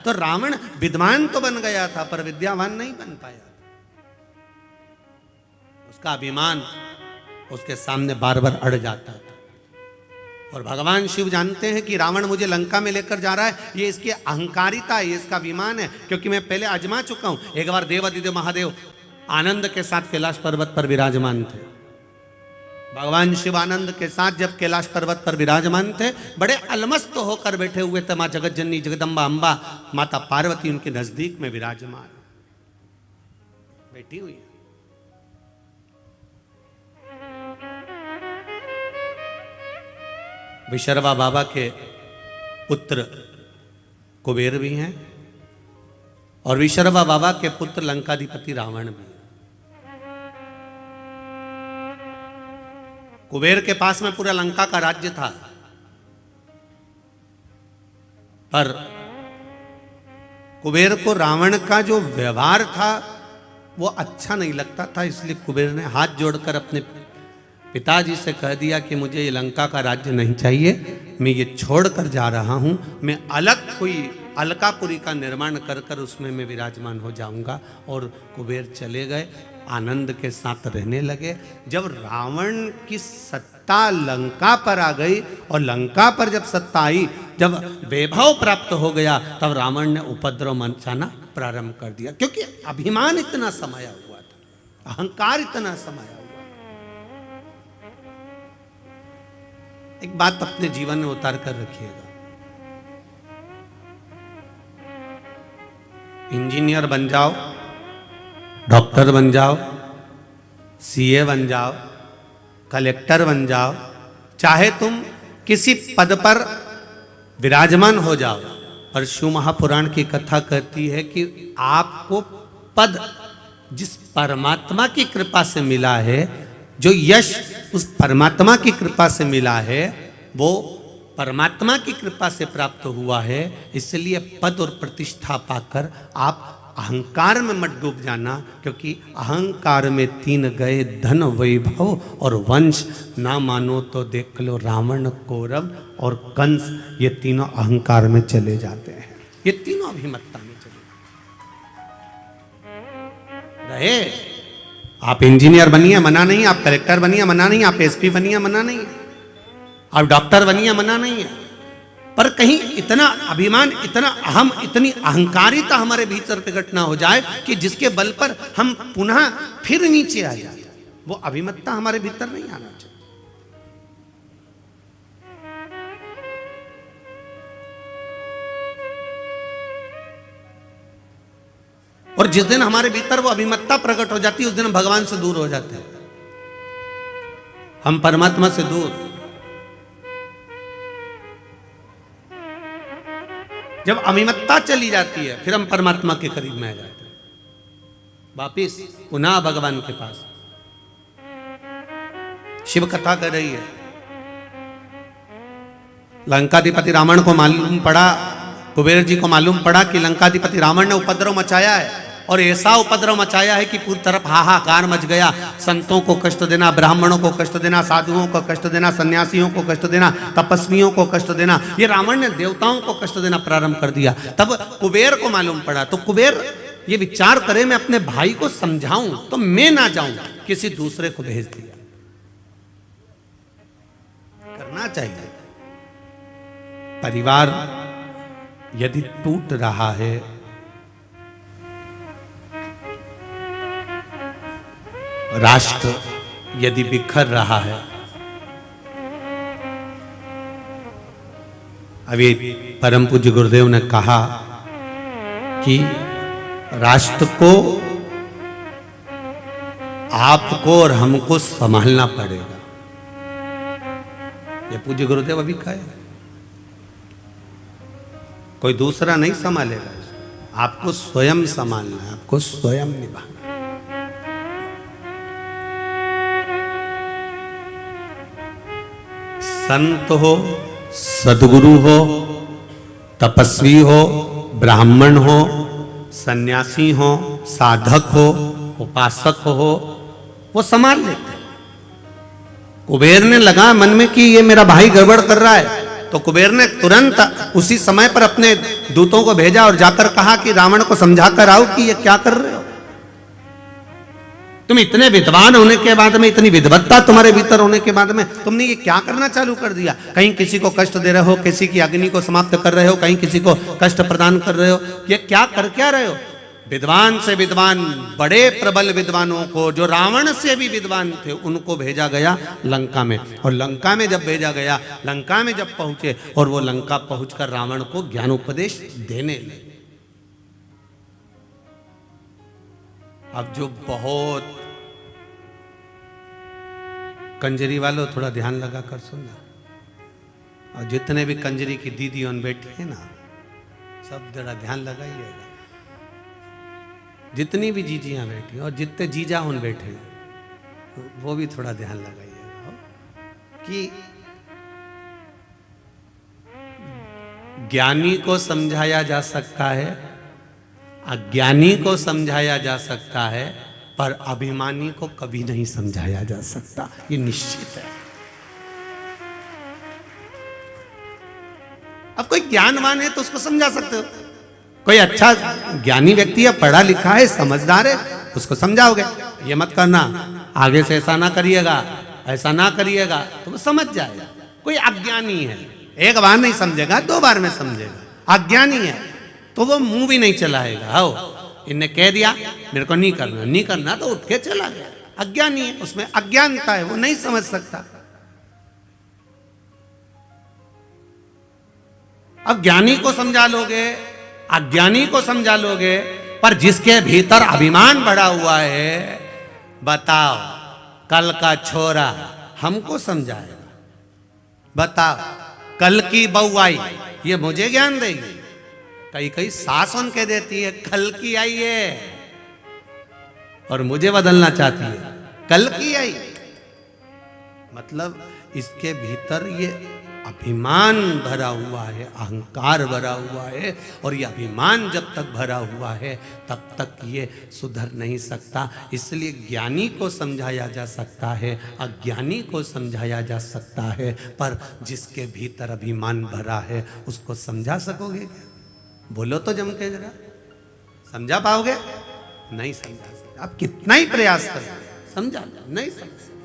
तो रावण विद्वान तो बन गया था पर विद्यावान नहीं बन पाया। उसका अभिमान उसके सामने बार बार अड़ जाता था। और भगवान शिव जानते हैं कि रावण मुझे लंका में लेकर जा रहा है, ये इसकी अहंकारिता है, ये इसका अभिमान है, क्योंकि मैं पहले आजमा चुका हूं। एक बार देवादिदेव महादेव आनंद के साथ कैलाश पर्वत पर विराजमान थे। भगवान शिव आनंद के साथ जब कैलाश पर्वत पर विराजमान थे, बड़े अलमस्त होकर बैठे हुए थे। माँ जगत जननी जगदम्बा अम्बा माता पार्वती उनके नजदीक में विराजमान बैठी हुई है। विशर्वा बाबा के पुत्र कुबेर भी हैं और विशर्वा बाबा के पुत्र लंकाधिपति रावण भी। कुबेर के पास में पूरा लंका का राज्य था, पर कुबेर को रावण का जो व्यवहार था वो अच्छा नहीं लगता था, इसलिए कुबेर ने हाथ जोड़कर अपने पिताजी से कह दिया कि मुझे ये लंका का राज्य नहीं चाहिए, मैं ये छोड़कर जा रहा हूं, मैं अलग कोई अलकापुरी का निर्माण कर कर उसमें मैं विराजमान हो जाऊंगा। और कुबेर चले गए, आनंद के साथ रहने लगे। जब रावण की सत्ता लंका पर आ गई और लंका पर जब सत्ता आई, जब वैभव प्राप्त हो गया, तब रावण ने उपद्रव मचाना प्रारंभ कर दिया, क्योंकि अभिमान इतना समाया हुआ था, अहंकार इतना समाया हुआ। एक बात अपने जीवन में उतार कर रखिएगा, इंजीनियर बन जाओ, डॉक्टर बन जाओ, सीए बन जाओ, कलेक्टर बन जाओ, चाहे तुम किसी पद पर विराजमान हो जाओ, पर शिव महापुराण की कथा कहती है कि आपको पद जिस परमात्मा की कृपा से मिला है, जो यश उस परमात्मा की कृपा से मिला है, वो परमात्मा की कृपा से प्राप्त हुआ है। इसलिए पद और प्रतिष्ठा पाकर आप अहंकार में मत डूब जाना, क्योंकि अहंकार में तीन गए, धन वैभव और वंश। ना मानो तो देख लो रावण, कौरव और कंस, ये तीनों अहंकार में चले जाते हैं, ये तीनों अभिमत्ता में चले रहे। आप इंजीनियर बनिए मना नहीं, आप कलेक्टर बनिए मना नहीं, आप एसपी बनिए मना नहीं, आप डॉक्टर बनिए मना नहीं है, पर कहीं इतना अभिमान, इतना अहम, इतनी अहंकारिता हमारे भीतर प्रकट ना हो जाए कि जिसके बल पर हम पुनः फिर नीचे आ जाए। वो अभिमत्ता हमारे भीतर नहीं आना चाहिए। और जिस दिन हमारे भीतर वो अभिमत्ता प्रकट हो जाती है, उस दिन हम भगवान से दूर हो जाते हैं, हम परमात्मा से दूर। जब अभिमत्ता चली जाती है, फिर हम परमात्मा के करीब में आ जाते हैं, वापिस पुनः भगवान के पास। शिव कथा कर रही है, लंकाधिपति रावण को मालूम पड़ा, कुबेर जी को मालूम पड़ा कि लंकाधिपति रावण ने उपद्रव मचाया है, और ऐसा उपद्रव मचाया है कि पूरी तरफ हाहाकार मच गया। संतों को कष्ट देना, ब्राह्मणों को कष्ट देना, साधुओं को कष्ट देना, सन्यासियों को कष्ट देना, तपस्वियों को कष्ट देना, ये रावण ने देवताओं को कष्ट देना प्रारंभ कर दिया। तब कुबेर को मालूम पड़ा, तो कुबेर ये विचार करे मैं अपने भाई को समझाऊं तो मैं ना जाऊं, किसी दूसरे को भेज दिया। करना चाहिए। परिवार यदि टूट रहा है, राष्ट्र यदि बिखर रहा है, अभी परम पूज्य गुरुदेव ने कहा कि राष्ट्र को आपको और हमको संभालना पड़ेगा। ये पूज्य गुरुदेव अभी कहे, कोई दूसरा नहीं संभालेगा, आपको स्वयं संभालना है, आपको स्वयं निभाना। संत हो, सदगुरु हो, तपस्वी हो, ब्राह्मण हो, सन्यासी हो, साधक हो, उपासक हो, वो संभाल लेते हैं। कुबेर ने लगा मन में कि ये मेरा भाई गड़बड़ कर रहा है, तो कुबेर ने तुरंत उसी समय पर अपने दूतों को भेजा और जाकर कहा कि रावण को समझा कर आओ कि ये क्या कर रहे हो, तुम इतने विद्वान होने के बाद में, इतनी विद्वत्ता तुम्हारे भीतर होने के बाद में तुमने ये क्या करना चालू कर दिया। कहीं किसी को कष्ट दे रहे हो, किसी की अग्नि को समाप्त कर रहे हो, कहीं किसी को कष्ट प्रदान कर रहे हो, ये क्या कर क्या रहे हो। विद्वान से विद्वान, बड़े प्रबल विद्वानों को, जो रावण से भी विद्वान थे, उनको भेजा गया लंका में। और लंका में जब भेजा गया, लंका में जब पहुंचे और वो लंका पहुंचकर रावण को ज्ञानोपदेश देने लगे। अब जो बहुत कंजरी वालों, थोड़ा ध्यान लगा कर सुनना, और जितने भी कंजरी की दीदी उन बैठी है ना, सब जरा ध्यान लगाइएगा। जितनी भी जीजियां बैठी और जितने जीजा उन बैठे, वो भी थोड़ा ध्यान लगाइएगा कि ज्ञानी को समझाया जा सकता है, अज्ञानी को समझाया जा सकता है, पर अभिमानी को कभी नहीं समझाया जा सकता, ये निश्चित है। अब कोई ज्ञानवान है तो उसको समझा सकते हो, कोई अच्छा ज्ञानी व्यक्ति है, पढ़ा लिखा है, समझदार है, उसको समझाओगे ये मत करना, आगे से ऐसा ना करिएगा, ऐसा ना करिएगा, तो वो समझ जाएगा। कोई अज्ञानी है, एक बार नहीं समझेगा, 2 बार में समझेगा। अज्ञानी है तो वो मुंह भी नहीं चलाएगा। हो इनने कह दिया मेरे को नहीं करना, नहीं करना, तो उठ के चला गया। अज्ञानी है, उसमें अज्ञानता है, वो नहीं समझ सकता। अब ज्ञानी को समझा लोगे, अज्ञानी को समझा लोगे, पर जिसके भीतर अभिमान बढ़ा हुआ है, बताओ कल का छोरा हमको समझाएगा, बताओ कल की बहू आई ये मुझे ज्ञान देगी। कई कई सास उन कह देती है कल की आई है और मुझे बदलना चाहती है, कल की आई। मतलब इसके भीतर ये अभिमान भरा हुआ है, अहंकार भरा हुआ है, और ये अभिमान जब तक भरा हुआ है तब तक ये सुधर नहीं सकता। इसलिए ज्ञानी को समझाया जा सकता है, अज्ञानी को समझाया जा सकता है, पर जिसके भीतर अभिमान भरा है उसको समझा सकोगे क्या? बोलो तो जम के जरा, समझा पाओगे? नहीं समझा सकते। आप कितना ही प्रयास करो, समझा नहीं समझ सकते।